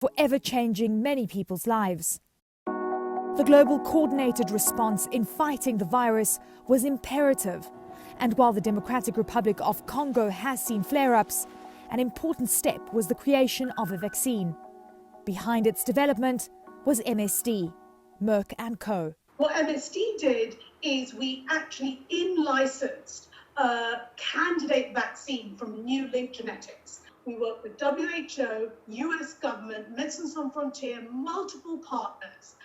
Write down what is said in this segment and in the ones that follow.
forever changing many people's lives. The global coordinated response in fighting the virus was imperative. And while the Democratic Republic of Congo has seen flare-ups, an important step was the creation of a vaccine. Behind its development was MSD, Merck & Co. What MSD did is we actually in-licensed a candidate vaccine from New Link Genetics. We work with WHO, US government, Médecins Sans Frontières, multiple partners.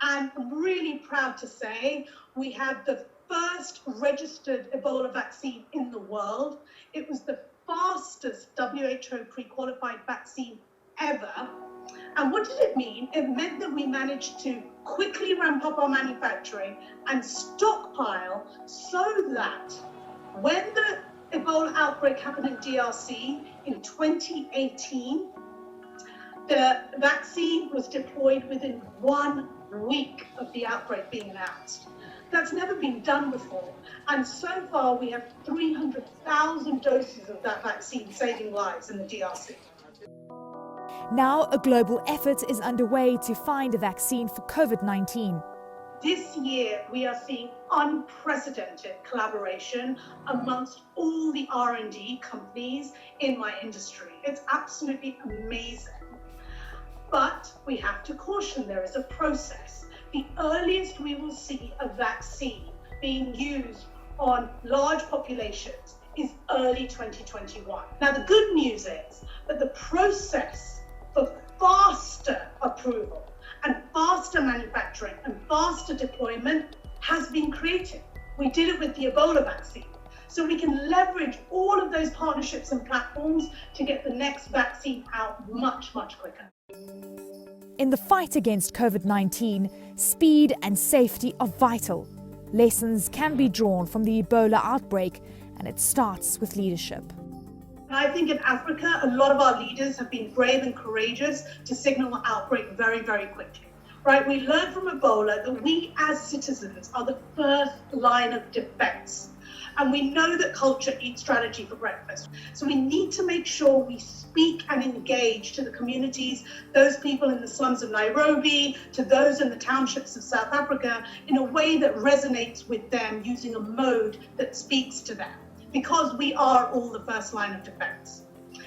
And I'm really proud to say we had the first registered Ebola vaccine in the world. It was the fastest WHO pre-qualified vaccine ever. And what did it mean? It meant that we managed to quickly ramp up our manufacturing and stockpile so that when the Ebola outbreak happened in DRC in 2018, the vaccine was deployed within 1 week of the outbreak being announced. That's never been done before. And so far, we have 300,000 doses of that vaccine saving lives in the DRC. Now, a global effort is underway to find a vaccine for COVID-19. This year, we are seeing unprecedented collaboration amongst all the R&D companies in my industry. It's absolutely amazing. But we have to caution, there is a process. The earliest we will see a vaccine being used on large populations is early 2021. Now, the good news is that the process for faster approval and faster manufacturing and faster deployment has been created. We did it with the Ebola vaccine. So we can leverage all of those partnerships and platforms to get the next vaccine out much, much quicker. In the fight against COVID-19, speed and safety are vital. Lessons can be drawn from the Ebola outbreak, and it starts with leadership. I think in Africa, a lot of our leaders have been brave and courageous to signal an outbreak very, very quickly. Right? We learned from Ebola that we as citizens are the first line of defense. And we know that culture eats strategy for breakfast. So we need to make sure we speak and engage to the communities, those people in the slums of Nairobi, to those in the townships of South Africa, in a way that resonates with them, using a mode that speaks to them, because we are all the first line of defense.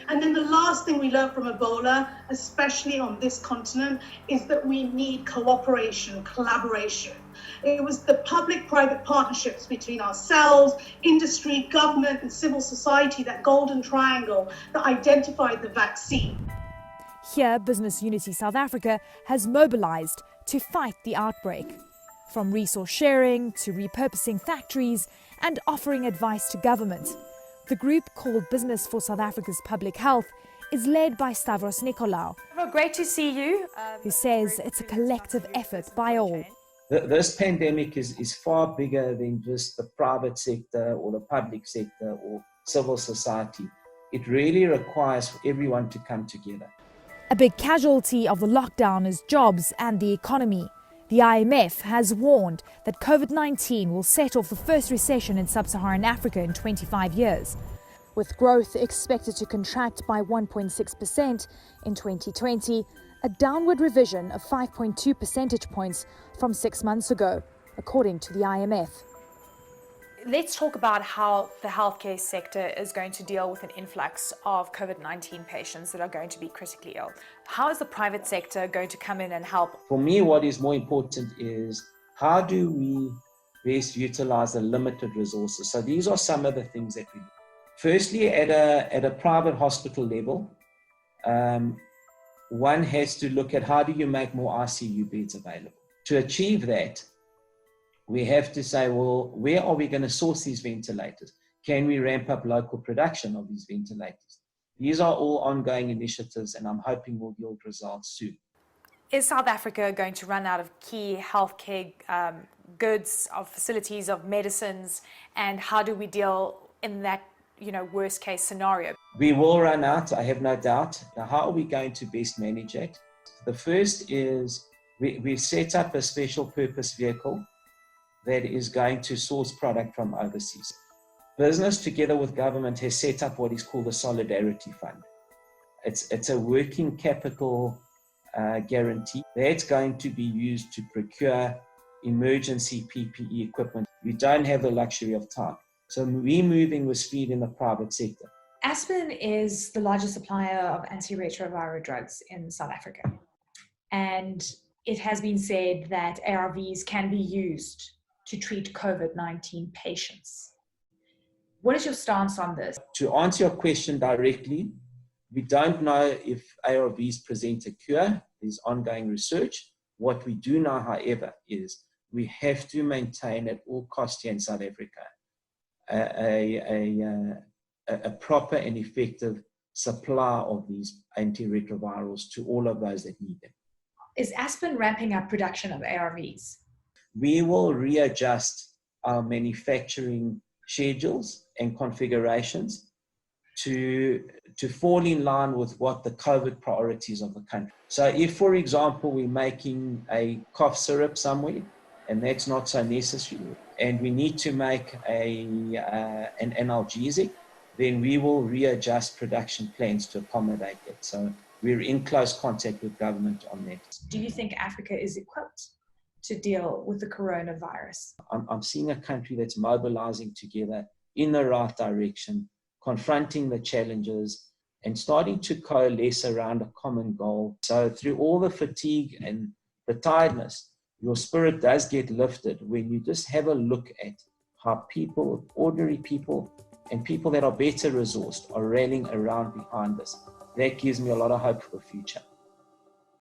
And then the last thing we learned from Ebola, especially on this continent, is that we need cooperation, collaboration. It was the public-private partnerships between ourselves, industry, government, and civil society, that golden triangle, that identified the vaccine. Here, Business Unity South Africa has mobilized to fight the outbreak. From resource sharing to repurposing factories and offering advice to government. The group, called Business for South Africa's Public Health, is led by Stavros Nicolaou. Well, great to see you. Who says it's a collective effort by all. This pandemic is far bigger than just the private sector or the public sector or civil society. It really requires everyone to come together. A big casualty of the lockdown is jobs and the economy. The IMF has warned that COVID-19 will set off the first recession in sub-Saharan Africa in 25 years, with growth expected to contract by 1.6% in 2020, a downward revision of 5.2 percentage points from 6 months ago, according to the IMF. Let's talk about how the healthcare sector is going to deal with an influx of COVID-19 patients that are going to be critically ill. How is the private sector going to come in and help? For me, what is more important is how do we best utilize the limited resources? So these are some of the things that we do. Firstly, at a private hospital level, one has to look at how do you make more ICU beds available. To achieve that, we have to say, well, where are we going to source these ventilators? Can we ramp up local production of these ventilators? These are all ongoing initiatives, and I'm hoping will yield results soon. Is South Africa going to run out of key healthcare goods, of facilities, of medicines? And how do we deal in that, worst case scenario? We will run out, I have no doubt. Now, how are we going to best manage it? The first is we've set up a special purpose vehicle that is going to source product from overseas. Business, together with government, has set up what is called a Solidarity Fund. It's a working capital guarantee. That's going to be used to procure emergency PPE equipment. We don't have the luxury of time. So we're moving with speed in the private sector. Aspen is the largest supplier of antiretroviral drugs in South Africa. And it has been said that ARVs can be used to treat COVID-19 patients. What is your stance on this? To answer your question directly, we don't know if ARVs present a cure. There's ongoing research. What we do know, however, is we have to maintain at all costs here in South Africa a proper and effective supply of these antiretrovirals to all of those that need them. Is Aspen ramping up production of ARVs? We will readjust our manufacturing schedules and configurations to fall in line with what the COVID priorities of the country. So if, for example, we're making a cough syrup somewhere, and that's not so necessary, and we need to make an analgesic, then we will readjust production plans to accommodate it. So we're in close contact with government on that. Do you think Africa is equipped to deal with the coronavirus? I'm seeing a country that's mobilizing together in the right direction, confronting the challenges and starting to coalesce around a common goal. So through all the fatigue and the tiredness, your spirit does get lifted when you just have a look at how people, ordinary people, and people that are better resourced are rallying around behind us. That gives me a lot of hope for the future.